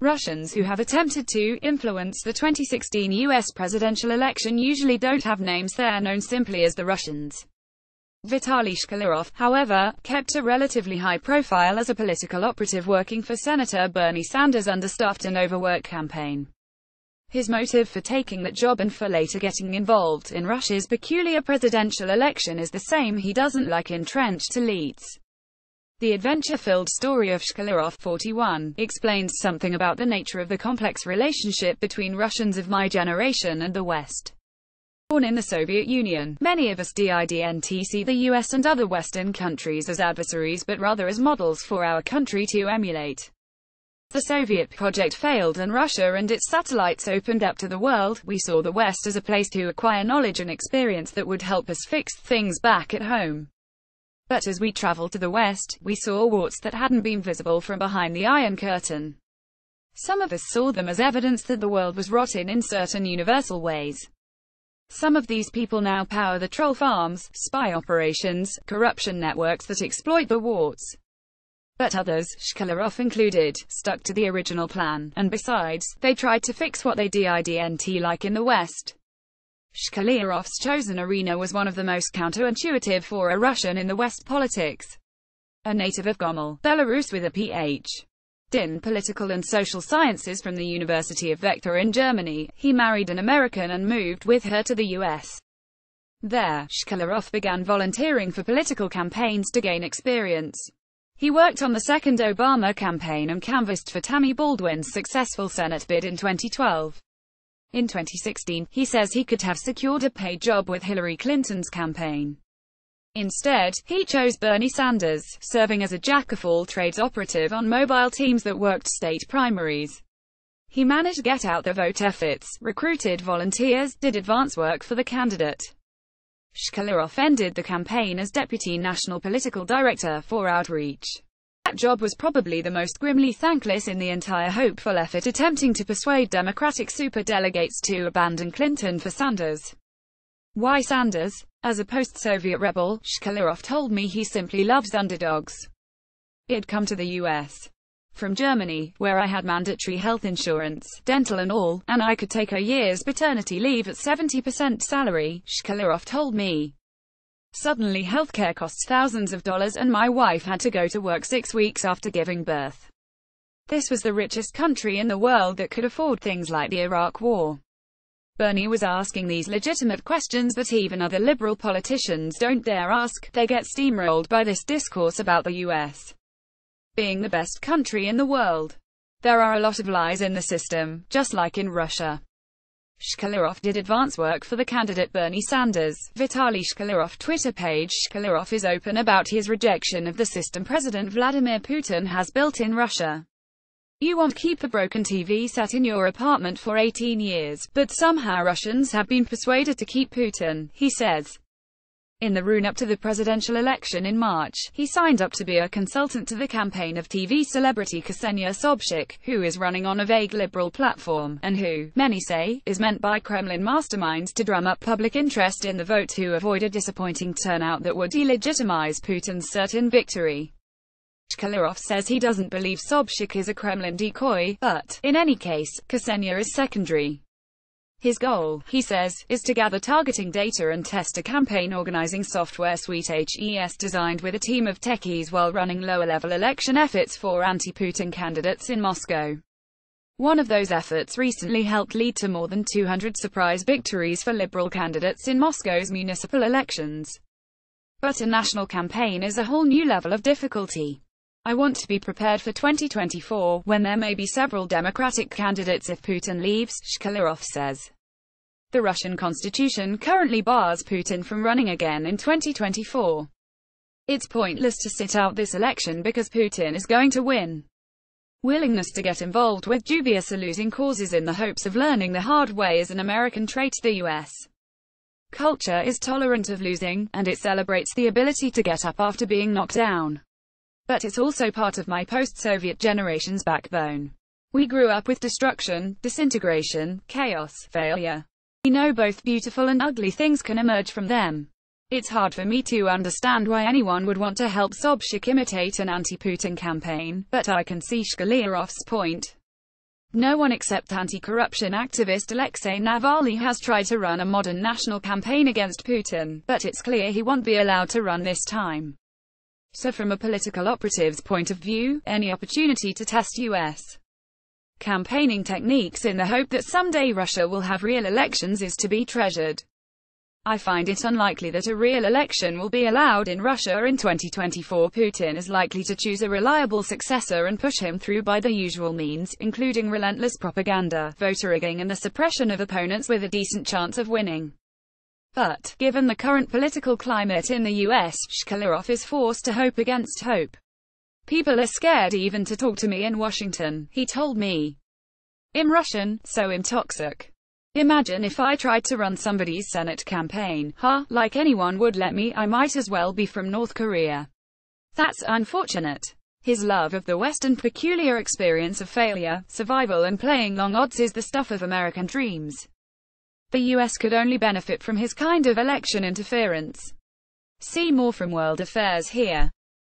Russians who have attempted to influence the 2016 US presidential election usually don't have names. They're known simply as the Russians. Vitali Shkliarov, however, kept a relatively high profile as a political operative working for Senator Bernie Sanders' understaffed and overworked campaign. His motive for taking that job and for later getting involved in Russia's peculiar presidential election is the same: he doesn't like entrenched elites. The adventure-filled story of Shkliarov, 41, explains something about the nature of the complex relationship between Russians of my generation and the West. Born in the Soviet Union, many of us didn't see the US and other Western countries as adversaries but rather as models for our country to emulate. The Soviet project failed and Russia and its satellites opened up to the world. We saw the West as a place to acquire knowledge and experience that would help us fix things back at home. But as we traveled to the West, we saw warts that hadn't been visible from behind the Iron Curtain. Some of us saw them as evidence that the world was rotten in certain universal ways. Some of these people now power the troll farms, spy operations, corruption networks that exploit the warts. But others, Shkliarov included, stuck to the original plan, and besides, they tried to fix what they didn't like in the West. Shkliarov's chosen arena was one of the most counterintuitive for a Russian in the West politics. A native of Gomel, Belarus with a Ph.D. in political and social sciences from the University of Theyre in Germany, he married an American and moved with her to the US. There, Shkliarov began volunteering for political campaigns to gain experience. He worked on the second Obama campaign and canvassed for Tammy Baldwin's successful Senate bid in 2012. In 2016, he says he could have secured a paid job with Hillary Clinton's campaign. Instead, he chose Bernie Sanders, serving as a jack-of-all-trades operative on mobile teams that worked state primaries. He managed get-out-the-vote efforts, recruited volunteers, did advance work for the candidate. Shkliarov ended the campaign as Deputy National Political Director for Outreach. That job was probably the most grimly thankless in the entire hopeful effort attempting to persuade Democratic superdelegates to abandon Clinton for Sanders. Why Sanders? As a post-Soviet rebel, Shkliarov told me he simply loves underdogs. He'd come to the US from Germany, where I had mandatory health insurance, dental and all, and I could take a year's paternity leave at 70% salary, Shkliarov told me. Suddenly healthcare costs thousands of dollars and my wife had to go to work 6 weeks after giving birth. This was the richest country in the world that could afford things like the Iraq War. Bernie was asking these legitimate questions that even other liberal politicians don't dare ask. They get steamrolled by this discourse about the US being the best country in the world. There are a lot of lies in the system, just like in Russia. Shkliarov did advance work for the candidate Bernie Sanders. Vitali Shkliarov Twitter page. Shkliarov is open about his rejection of the system President Vladimir Putin has built in Russia. You want to keep a broken TV set in your apartment for 18 years, but somehow Russians have been persuaded to keep Putin, he says. In the run-up to the presidential election in March, he signed up to be a consultant to the campaign of TV celebrity Ksenia Sobchak, who is running on a vague liberal platform, and who, many say, is meant by Kremlin masterminds to drum up public interest in the vote to avoid a disappointing turnout that would delegitimize Putin's certain victory. Shkliarov says he doesn't believe Sobchak is a Kremlin decoy, but, in any case, Ksenia is secondary. His goal, he says, is to gather targeting data and test a campaign organizing software suite HES designed with a team of techies while running lower-level election efforts for anti-Putin candidates in Moscow. One of those efforts recently helped lead to more than 200 surprise victories for liberal candidates in Moscow's municipal elections. But a national campaign is a whole new level of difficulty. I want to be prepared for 2024, when there may be several Democratic candidates if Putin leaves, Shkliarov says. The Russian constitution currently bars Putin from running again in 2024. It's pointless to sit out this election because Putin is going to win. Willingness to get involved with dubious or losing causes in the hopes of learning the hard way is an American trait. The US culture is tolerant of losing, and it celebrates the ability to get up after being knocked down. But it's also part of my post-Soviet generation's backbone. We grew up with destruction, disintegration, chaos, failure. We know both beautiful and ugly things can emerge from them. It's hard for me to understand why anyone would want to help Sobchak imitate an anti-Putin campaign, but I can see Shkliarov's point. No one except anti-corruption activist Alexei Navalny has tried to run a modern national campaign against Putin, but it's clear he won't be allowed to run this time. So from a political operative's point of view, any opportunity to test U.S. campaigning techniques in the hope that someday Russia will have real elections is to be treasured. I find it unlikely that a real election will be allowed in Russia in 2024. Putin is likely to choose a reliable successor and push him through by the usual means, including relentless propaganda, voter rigging and the suppression of opponents with a decent chance of winning. But, given the current political climate in the US, Shkliarov is forced to hope against hope. People are scared even to talk to me in Washington, he told me. In Russian, so I'm toxic. Imagine if I tried to run somebody's Senate campaign, like anyone would let me, I might as well be from North Korea. That's unfortunate. His love of the West and peculiar experience of failure, survival and playing long odds is the stuff of American dreams. The US could only benefit from his kind of election interference. See more from World Affairs here.